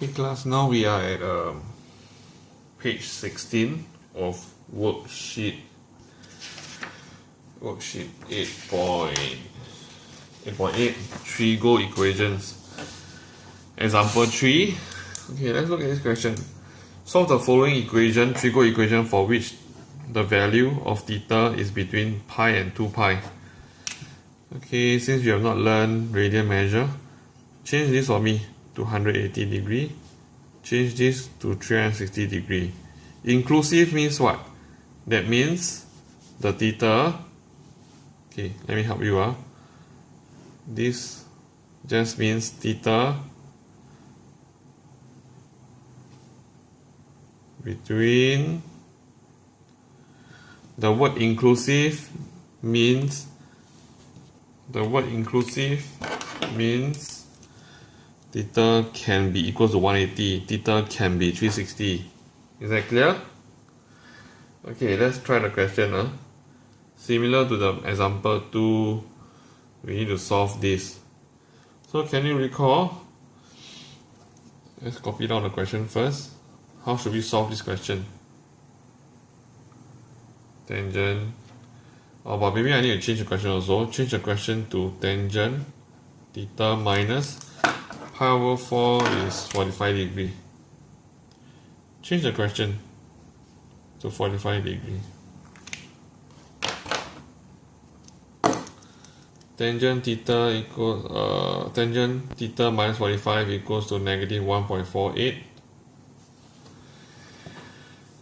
Okay class, now we are at page 16 of worksheet 8.8 trigo equations. Example 3. Okay, let's look at this question. Solve the following equation, trigo equation, for which the value of theta is between pi and 2 pi. Okay, since you have not learned radian measure, change this for me to 180 degree, change this to 360 degree. Inclusive means what? That means the theta, okay, let me help you. This just means theta between, the word inclusive means theta can be equal to 180, theta can be 360. Is that clear? Okay, let's try the question. Similar to the example 2, we need to solve this. So can you recall? Let's copy down the question first. How should we solve this question? Tangent. Oh, but maybe I need to change the question also. Change the question to tangent theta minus pi over 4 is 45 degree. Change the question to 45 degree. Tangent theta equals tangent theta minus 45 equals to negative 1.48.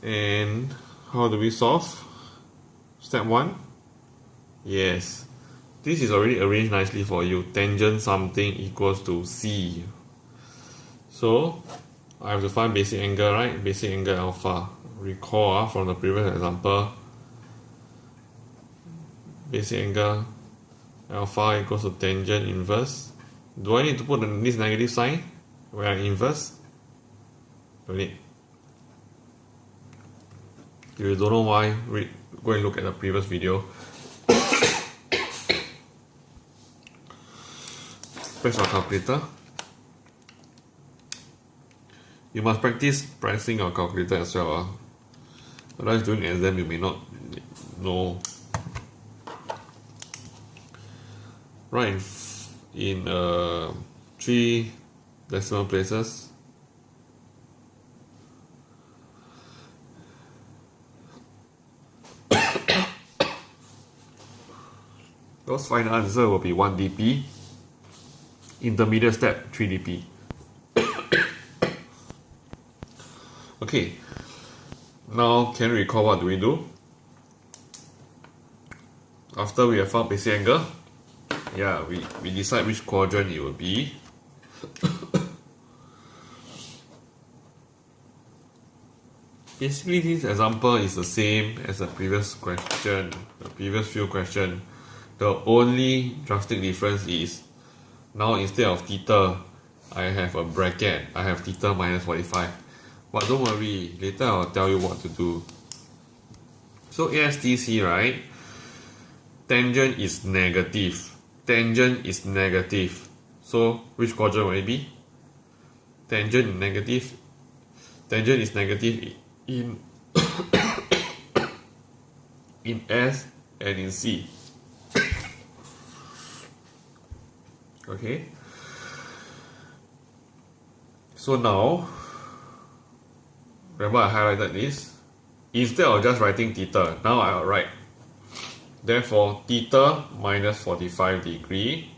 And how do we solve? Step 1. Yes, this is already arranged nicely for you. Tangent something equals to C. So I have to find basic angle, right? Basic angle alpha. Recall from the previous example, basic angle alpha equals to tangent inverse. Do I need to put this negative sign when I inverse? Don't need. If you don't know why, go and look at the previous video. Press your calculator. You must practice pressing your calculator as well. Otherwise, during exam, you may not know. Right in 3 decimal places. Those final answer will be 1 dp. Intermediate step 3 dp. Okay, now can you recall what do we do? After we have found basic angle, yeah, we decide which quadrant it will be. Basically, this example is the same as the previous question, the previous few questions. The only drastic difference is now instead of theta, I have a bracket. I have theta minus 45. But don't worry, later I'll tell you what to do. So ASTC, right? Tangent is negative. Tangent is negative. So which quadrant will it be? Tangent is negative. Tangent is negative in in S and in C. Okay. So now, remember I highlighted this. Instead of just writing theta, now I'll write. Therefore, theta minus 45 degree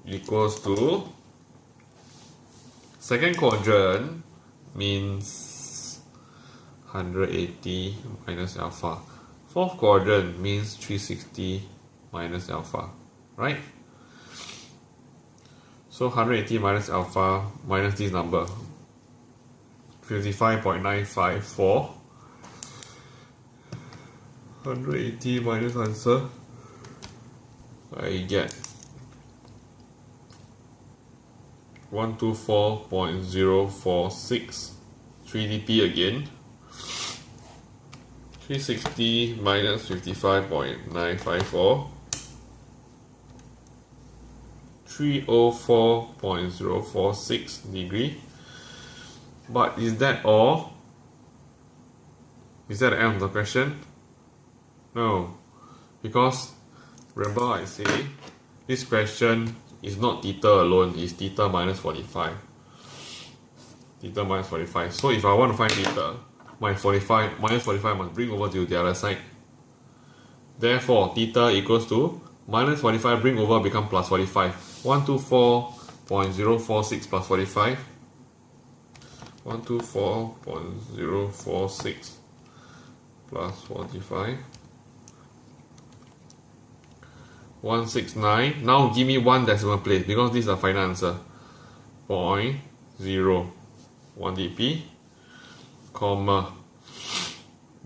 equals to, second quadrant means 180 minus alpha. Fourth quadrant means 360 minus alpha, right? So 180 minus alpha minus this number, 55.954. 180 minus answer, I get 124.046. 3 dp again. 360 minus 55.954. 304.046 degree. But is that all? Is that the end of the question? No. Because remember I say this question is not theta alone, it's theta minus 45. Theta minus 45. So if I want to find theta, my 45 minus 45 must bring over to the other side. Therefore, theta equals to minus 45 bring over become plus 45. 124.046 plus 45. 124.046 plus 45. 169. Now give me one decimal place because this is the final answer. 0.01 dp, comma.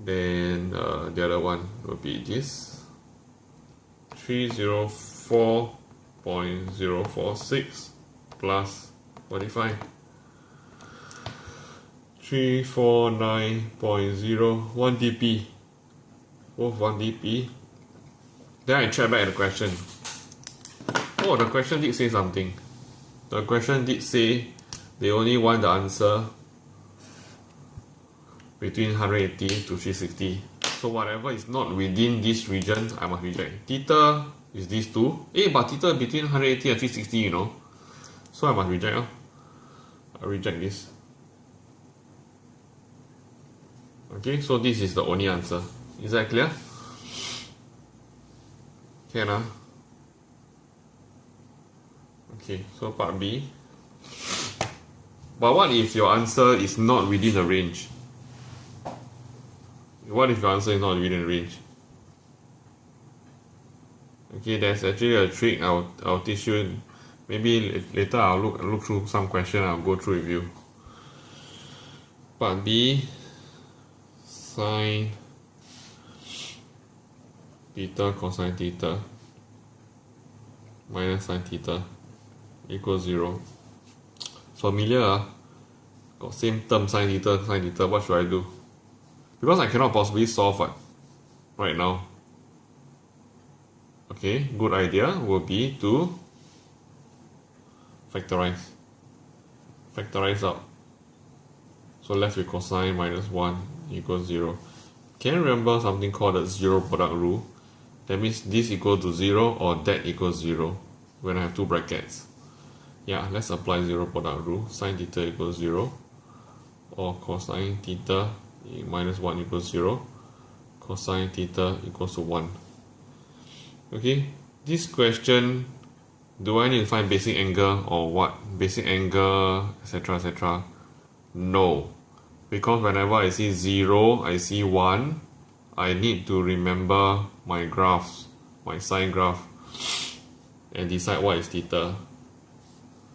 Then the other one will be this 304.046 plus 45. 349.01 dp, both 1 dp. Then I check back at the question. Oh, the question did say something. The question did say they only want the answer between 180 to 360. So whatever is not within this region, I must reject. Theta is these two. But theta between 180 and 360, you know. So I must reject. I reject this. Okay, so this is the only answer. Is that clear? Can Okay, so part B. But what if your answer is not within the range? What if your answer is not within the range? Okay, there's actually a trick I'll teach you. Maybe later I'll look through some question. I'll go through with you. Part B, sine theta cosine theta minus sine theta equals 0. Familiar? Got same term sine theta, sine theta. What should I do? Because I cannot possibly solve it right now. Okay, good idea will be to factorize. Factorize out. So left with cosine minus 1 equals 0. Can you remember something called the zero product rule? That means this equals to 0 or that equals 0 when I have two brackets. Yeah, let's apply zero product rule. Sine theta equals 0 or cosine theta minus 1 equals 0, cosine theta equals to 1. Okay, this question, do I need to find basic angle or what? Basic angle, etc., etc. No, because whenever I see 0, I see 1, I need to remember my graphs, my sine graph, and decide what is theta.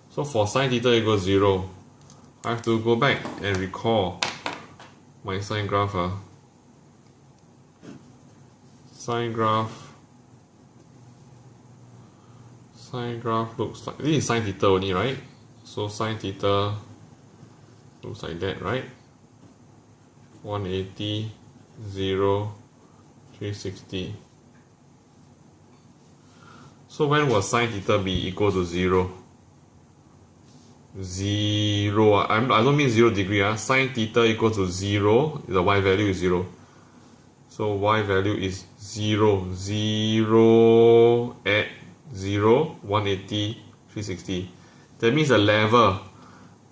So for sine theta equals 0, I have to go back and recall my sine graph. Sine graph looks like this is sine theta only, right? So sine theta looks like that, right? 180, 0, 360. So when will sine theta be equal to 0? 0. I don't mean 0 degree. Sine theta equals to 0. The y value is 0. So y value is 0. 0 at 0, 180, 360. That means the level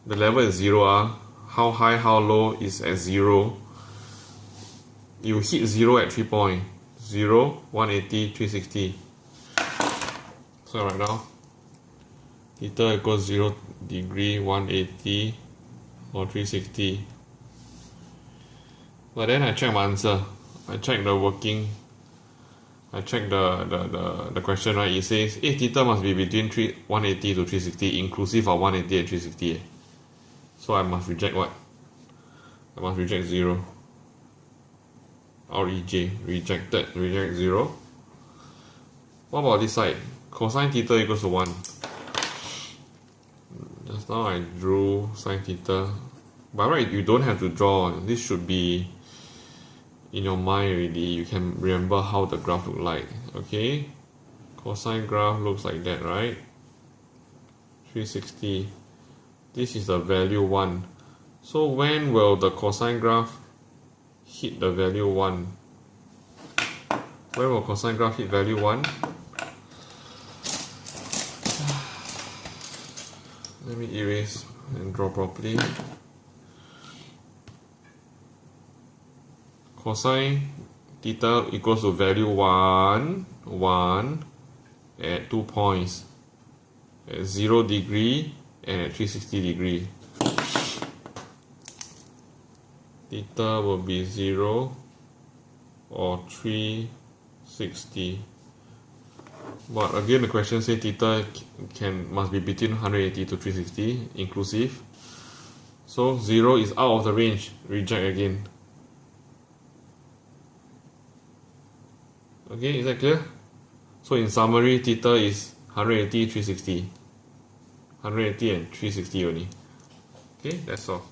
is 0. How high, how low is at 0. You hit 0 at 3 point. 0, 180, 360. So right now, theta equals 0 degree, 180 or 360. But then I check my answer. I check the working. I check the question, right? It says theta must be between 180 to 360, inclusive of 180 and 360. So I must reject what? I must reject 0. REJ, reject 0. What about this side? Cosine theta equals to 1. Just now I drew sine theta. By right, you don't have to draw. This should be in your mind already. You can remember how the graph look like. Okay, cosine graph looks like that, right? 360. This is the value 1. So when will the cosine graph hit the value 1? When will cosine graph hit value 1? Let me erase and draw properly. Cosine theta equals to value 1 at 2 points, at 0 degree and at 360 degree. Theta will be 0 or 360. But again, the question says theta must be between 180 to 360 inclusive. So 0 is out of the range. Reject again. Okay, is that clear? So in summary, theta is 180, 360. 180 and 360 only. Okay, that's all.